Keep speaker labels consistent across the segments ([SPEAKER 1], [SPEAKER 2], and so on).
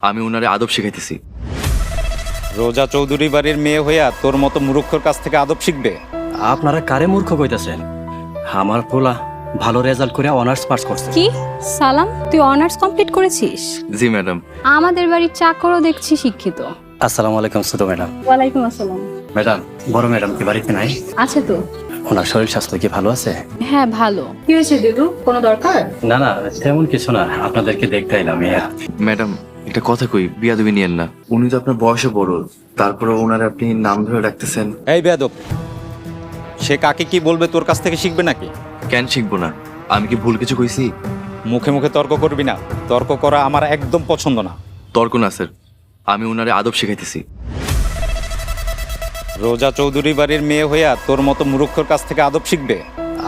[SPEAKER 1] আমি ওনারে আদব শিখাইতেছি।
[SPEAKER 2] রোজা চৌধুরী বাড়ির মেয়ে হইয়া তোর মতো মূর্খর কাছ থেকে আদব শিখবে?
[SPEAKER 3] আপনারা কারে মূর্খ কইতাছেন? আমার পোলা ভালো রেজাল্ট করে অনার্স পাস করছে।
[SPEAKER 4] কি সালাম, তুই অনার্স কমপ্লিট করেছিস?
[SPEAKER 1] জি ম্যাডাম।
[SPEAKER 4] আমাদের বাড়ির চাকরও দেখছি শিক্ষিত।
[SPEAKER 3] আসসালামু আলাইকুম ছোট ম্যাডাম।
[SPEAKER 4] ওয়ালাইকুম আসসালাম।
[SPEAKER 3] ম্যাডাম, বড় ম্যাডাম কি বাড়িতে নাই?
[SPEAKER 4] আছে তো।
[SPEAKER 3] ওনার শরীর স্বাস্থ্য কি ভালো আছে?
[SPEAKER 4] হ্যাঁ ভালো। কি হয়েছে দিদু, কোনো দরকার?
[SPEAKER 3] না না, তেমন কিছু না, আপনাদেরকে দেখতে এলাম।
[SPEAKER 1] ম্যাডাম একটা কথা কই, বিয়াদবি নিয়েন না। উনি তো আপনার বয়সে বড়, তারপরে ওনার আপনি নাম ধরে ডাকতেছেন।
[SPEAKER 2] এই বেয়াদব, সে কাকে কি বলবে তোর কাছ থেকে শিখবে নাকি?
[SPEAKER 1] কেন শিখবো না? আমি কি ভুল কিছু কইছি?
[SPEAKER 2] মুখে মুখে তর্ক করবি না, তর্ক করা আমার একদম পছন্দ না।
[SPEAKER 1] তর্ক না স্যার, আমি ওনারে আদব শিখাইতেছি।
[SPEAKER 2] রোজা চৌধুরী বাড়ির মেয়ে হইয়া তোর মতো মূর্খর কাছ থেকে আদব শিখবে?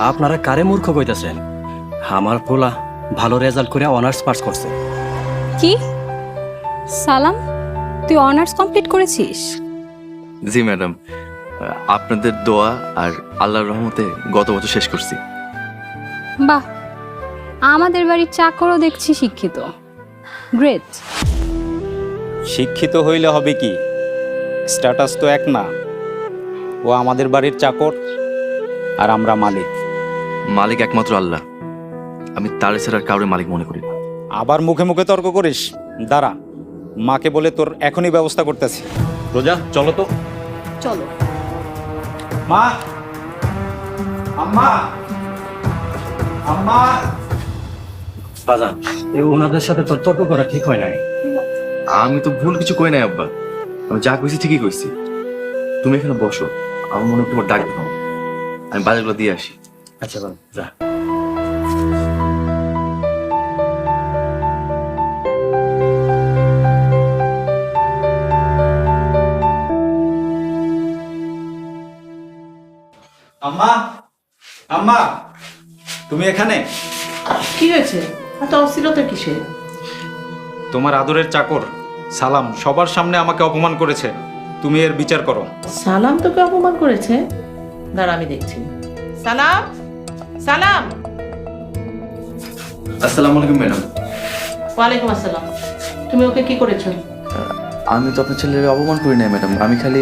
[SPEAKER 3] আপনারা কারে মূর্খ কইতাছেন? আমার পোলা ভালো রেজাল্ট করে অনার্স পাস করছে।
[SPEAKER 4] কি সালাম, তুই অনার্স কমপ্লিট করেছিস?
[SPEAKER 1] জি ম্যাডাম, আপনাদের দোয়া আর আল্লাহর রহমতে গত বছর শেষ করছি।
[SPEAKER 4] বাহ, আমাদের বাড়ির চাকরও দেখছি শিক্ষিত। গ্রেট।
[SPEAKER 2] শিক্ষিত হইলে হবে কি, স্ট্যাটাস তো এক না। ও আমাদের বাড়ির চাকর আর আমরা মালিক।
[SPEAKER 1] মালিক একমাত্র আল্লাহ, আমি তার ছাড়া আর কাউরে মালিক মনে করি না।
[SPEAKER 2] আবার মুখে মুখে তর্ক করিস? দাঁড়া, মাকে বলে তোর এখনই ব্যবস্থা করতেছি। রোজা চলো তো।
[SPEAKER 4] চলো।
[SPEAKER 2] মা, আম্মা, আম্মা।
[SPEAKER 3] বাজান, এই ওনাদের সাথে তো তর্ক করা ঠিক হয় নাই।
[SPEAKER 1] আমি তো ভুল কিছু কই নাই আব্বা, আমি যা কইছি ঠিকই কইছি। তুমি এখানে বসো, আমার মনে হয় তোমার ডাক দিও, আমি বাজারগুলো দিয়ে আসি।
[SPEAKER 3] আচ্ছা বাবা, যা।
[SPEAKER 2] আম্মা, আম্মা, তুমি এখানে?
[SPEAKER 5] কি হয়েছে? এত অস্থিরতা কিসে?
[SPEAKER 2] তোমার আদরের চাকর সালাম সবার সামনে আমাকে অপমান করেছে, তুমি এর বিচার করো।
[SPEAKER 5] সালাম তোকে অপমান করেছে? দাঁড়া, আমি দেখছি। সালাম, সালাম।
[SPEAKER 1] আসসালামু আলাইকুম ম্যাডাম।
[SPEAKER 5] ওয়ালাইকুম আসসালাম। তুমি ওকে কি করেছো?
[SPEAKER 1] আমি তো আপনার ছেলের অপমান করি নাই ম্যাডাম, আমি খালি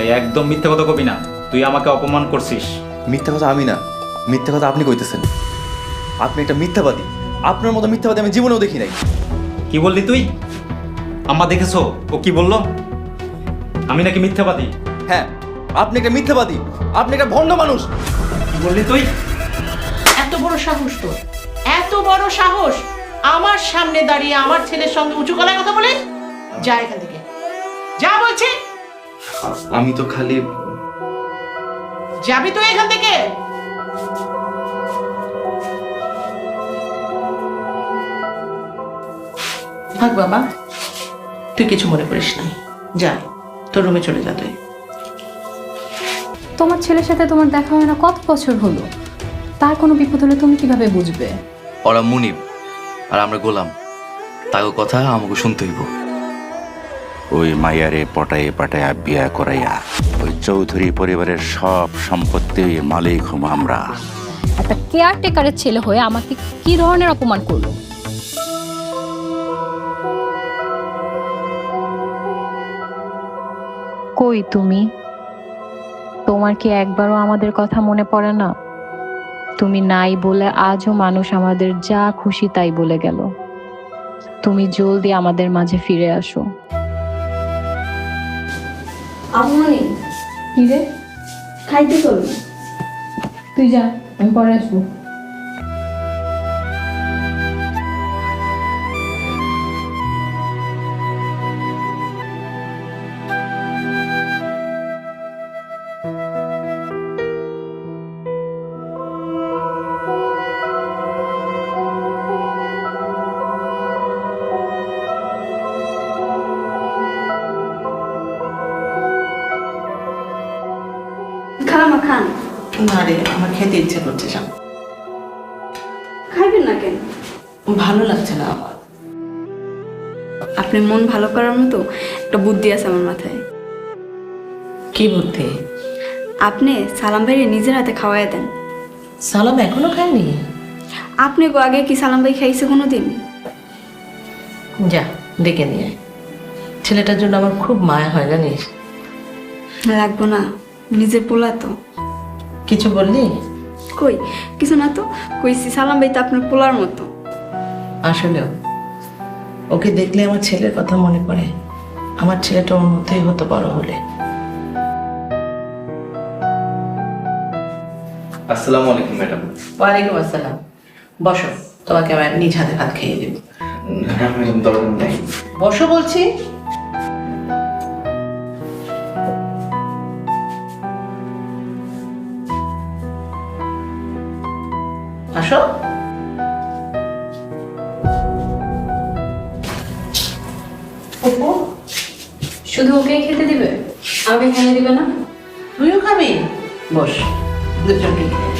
[SPEAKER 2] এই একদম মিথ্যা কথা কবি না, তুই আমাকে অপমান করছিস।
[SPEAKER 1] মিথ্যা কথা আমি না, মিথ্যা কথা আপনি কইতেছেন। আপনি একটা মিথ্যাবাদী, আপনার মতো মিথ্যাবাদী আমি জীবনেও দেখি নাই।
[SPEAKER 2] কি বললি তুই? আম্মা দেখেছো ও কি বললো? আমি নাকি মিথ্যাবাদী?
[SPEAKER 1] হ্যাঁ, আপনি একটা মিথ্যাবাদী, আপনি একটা ভণ্ড মানুষ।
[SPEAKER 2] কি বললি তুই?
[SPEAKER 5] এত বড় সাহস তোর, এত বড় সাহস আমার সামনে দাঁড়িয়ে আমার ছেলের সঙ্গে উঁচু গলায় কথা বলে? যা এখান থেকে, যা বলছি।
[SPEAKER 1] আমি তো খালি
[SPEAKER 5] যাবি তুই এখান থেকে? থাক বাবা, তুই কিছু মনে করিস না। যা, তোর রুমে চলে যা তুই।
[SPEAKER 4] তোমার ছেলের সাথে তোমার দেখা হয় না কত বছর হলো, তার কোনো বিপদ হলে তুমি কিভাবে বুঝবে?
[SPEAKER 1] ওরা মুনিব আর আমরা গোলাম, তাকে কথা আমাকে শুনতে হইব।
[SPEAKER 6] ওই মাইয়ারে পটায়ে পাটায়া বিয়া করাইয়া ওই চৌধুরী পরিবারের সব সম্পত্তির মালিক হম আমরা।
[SPEAKER 4] একটা কেয়ারটেকারের ছেলে হয়ে আমাকে কি ধরনের অপমান করলো?
[SPEAKER 7] কই তুমি? তোমার কি একবারও আমাদের কথা মনে পড়ে না? তুমি নাই বলে আজও মানুষ আমাদের যা খুশি তাই বলে গেল। তুমি জলদি আমাদের মাঝে ফিরে আসো।
[SPEAKER 4] আমনি কি রে, খাইতে চলো। তুই যা, আমি পরে আসবো।
[SPEAKER 8] খালামা খান।
[SPEAKER 5] না রে, আমার খেতে ইচ্ছে করছে। যা,
[SPEAKER 8] খাইবেন না কেন?
[SPEAKER 5] ভালো লাগছে না আমার।
[SPEAKER 8] আপনার মন ভালো করার মতো একটা বুদ্ধি আছে আমার মাথায়।
[SPEAKER 5] কি বুদ্ধি?
[SPEAKER 8] আপনি সালাম ভাইরে নিজের হাতে খাওয়াই দেন।
[SPEAKER 5] সালাম এখনো খায়নি?
[SPEAKER 8] আপনি আগে কি সালাম ভাই খাইছে কোনোদিন?
[SPEAKER 5] যা, ডেকে নিয়ে আয়। ছেলেটার জন্য আমার খুব মায়া হয় জানিস।
[SPEAKER 8] লাগবো না, নিজের পোলা তো।
[SPEAKER 5] কিছু বললি?
[SPEAKER 8] কই কিছু না তো, কইছি সালাম ভাই তো আপনার পোলার মতো।
[SPEAKER 5] আসলেও ওকে দেখলে আমার ছেলের কথা মনে পড়ে। আমার ছেলেটা ওর মতোই হতো বড় হলে।
[SPEAKER 1] আসসালামু আলাইকুম ম্যাডাম।
[SPEAKER 5] ওয়ালাইকুম আসসালাম। বসো, তোমাকে আমার নিজ হাতে ভাত খেয়ে দেব।
[SPEAKER 1] না ম্যাডাম, দরকার নেই।
[SPEAKER 5] বসো বলছি। আসো। অপু,
[SPEAKER 4] শুধু ওকে খেতে দিবে, আমাকে খেতে দিবে না?
[SPEAKER 5] তুইও খাবি? বস, দুজনকে খেয়ে